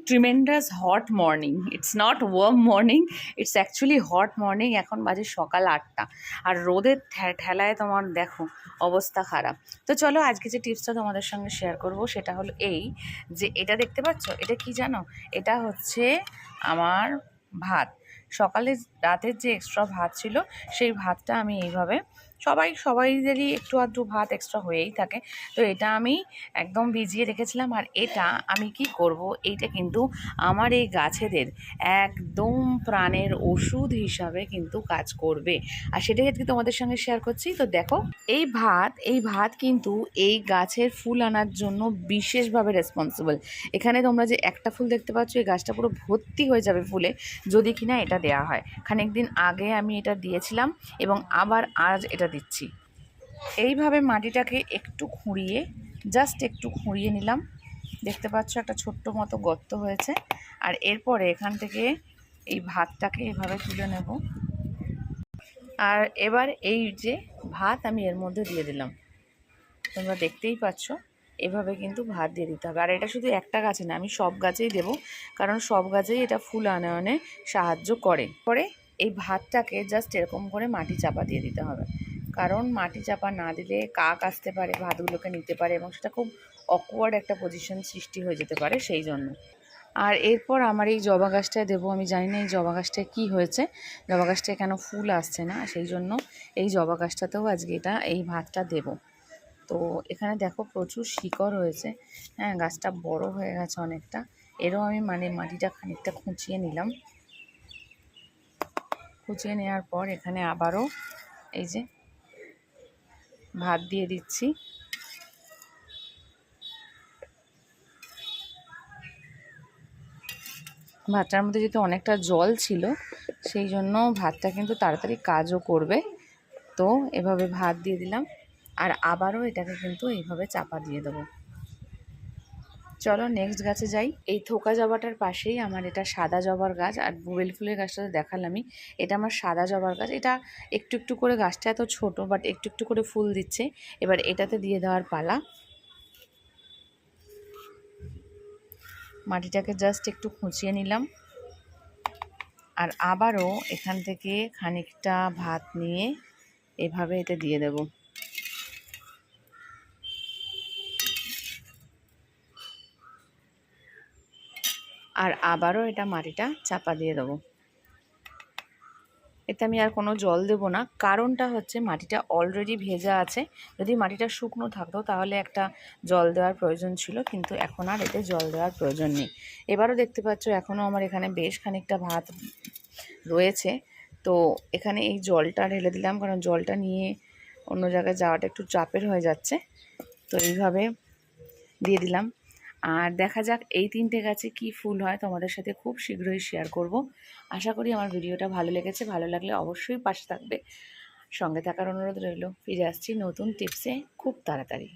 Tremendous hot morning, it's not warm morning, it's actually hot morning. এখন বাজে সকাল 8টা আর রোদের ঠেলায় তোমার দেখো অবস্থা খারাপ। তো চলো আজকে যে টিপসটা তোমাদের সঙ্গে শেয়ার করব সেটা হলো এই যে এটা দেখতে পাচ্ছ, এটা কি জানো? এটা হচ্ছে আমার ভাত। সকালে রাতের যে এক্সট্রা ভাত ছিল সেই ভাতটা আমি এইভাবে সবাইদেরই একটু আধটু ভাত এক্সট্রা হয়েই থাকে, তো এটা আমি একদম ভিজিয়ে রেখেছিলাম। আর এটা আমি কি করব, এইটা কিন্তু আমার এই গাছেদের একদম প্রাণের ওষুধ হিসাবে কিন্তু কাজ করবে, আর সেটাই আজকে তোমাদের সঙ্গে শেয়ার করছি। তো দেখো এই ভাত কিন্তু এই গাছের ফুল আনার জন্য বিশেষভাবে রেসপন্সিবল। এখানে তোমরা যে একটা ফুল দেখতে পাচ্ছ, এই গাছটা পুরো ভর্তি হয়ে যাবে ফুলে যদি কিনা এটা দেয়া হয়। খানিক দিন আগে আমি এটা দিয়েছিলাম এবং আবার আজ এটা দিচ্ছি। এইভাবে মাটিটাকে একটু খুঁড়িয়ে, জাস্ট একটু খুঁড়িয়ে নিলাম। দেখতে পাচ্ছ একটা ছোট্ট মতো গর্ত হয়েছে। আর এরপরে এখান থেকে এই ভাতটাকে এভাবে তুলে নেব। আর এবার এই যে ভাত আমি এর মধ্যে দিয়ে দিলাম, তোমরা দেখতেই পাচ্ছ। এভাবে কিন্তু ভাত দিয়ে দিতে হবে। আর এটা শুধু একটা গাছে না, আমি সব গাছেই দেবো, কারণ সব গাছেই এটা ফুল আনয়নে সাহায্য করে। পরে এই ভাতটাকে জাস্ট এরকম করে মাটি চাপা দিয়ে দিতে হবে, কারণ মাটি চাপা না দিলে কাক আসতে পারে, ভাতগুলোকে নিতে পারে এবং সেটা খুব অকওয়ার্ড একটা পজিশন সৃষ্টি হয়ে যেতে পারে, সেই জন্য। আর এরপর আমার এই জবা গাছটায় দেবো। আমি জানি না এই জবা গাছটায় কী হয়েছে, জবা গাছটায় কেন ফুল আসছে না, সেই জন্য এই জবা গাছটাতেও আজকে এই ভাতটা দেবো। তো এখানে দেখো প্রচুর শিকড় হয়েছে, হ্যাঁ গাছটা বড় হয়ে গেছে অনেকটা। এরও আমি মাটিটা খানিকটা খুঁচিয়ে নিলাম। খুঁচিয়ে নেওয়ার পর এখানে আবারও এই যে ভাত দিয়ে দিচ্ছি। ভাতটার মধ্যে যেহেতু অনেকটা জল ছিল, সেই জন্য ভাতটা কিন্তু তাড়াতাড়ি কাজও করবে। তো এভাবে ভাত দিয়ে দিলাম আর আবারও এটাকে কিন্তু এইভাবে চাপা দিয়ে দেবো। চলো নেক্সট গাছে যাই। এই থোকা জবাটার পাশেই আমার এটা সাদা জবার গাছ, আর বুবেল ফুলের গাছটা দেখালামই, এটা আমার সাদা জবার গাছ। এটা একটু একটু করে, গাছটা এত ছোট বাট একটু একটু করে ফুল দিচ্ছে। এবার এটাতে দিয়ে দেওয়ার পালা। মাটিটাকে জাস্ট একটু খুঁচিয়ে নিলাম আর আবারও এখান থেকে খানিকটা ভাত নিয়ে এভাবে এতে দিয়ে দেব। আর আবারও এটা মাটিটা চাপা দিয়ে দেবো। এতে আমি আর কোনো জল দেব না, কারণটা হচ্ছে মাটিটা অলরেডি ভেজা আছে। যদি মাটিটা শুকনো থাকতো তাহলে একটা জল দেওয়ার প্রয়োজন ছিল, কিন্তু এখন আর এতে জল দেওয়ার প্রয়োজন নেই। এবারও দেখতে পাচ্ছ এখনও আমার এখানে বেশ খানিকটা ভাত রয়েছে। তো এখানে এই জলটা ঢেলে দিলাম, কারণ জলটা নিয়ে অন্য জায়গায় যাওয়াটা একটু চাপের হয়ে যাচ্ছে। তো এইভাবে দিয়ে দিলাম। আর দেখা যাক এই 3টে গাছে কি ফুল হয়, তোমাদের সাথে খুব শীঘ্রই শেয়ার করব। আশা করি আমার ভিডিওটা ভালো লেগেছে। ভালো লাগলে অবশ্যই পাশে থাকবে, সঙ্গে থাকার অনুরোধ রইল। ফিরে আসছি নতুন টিপসে খুব তাড়াতাড়ি।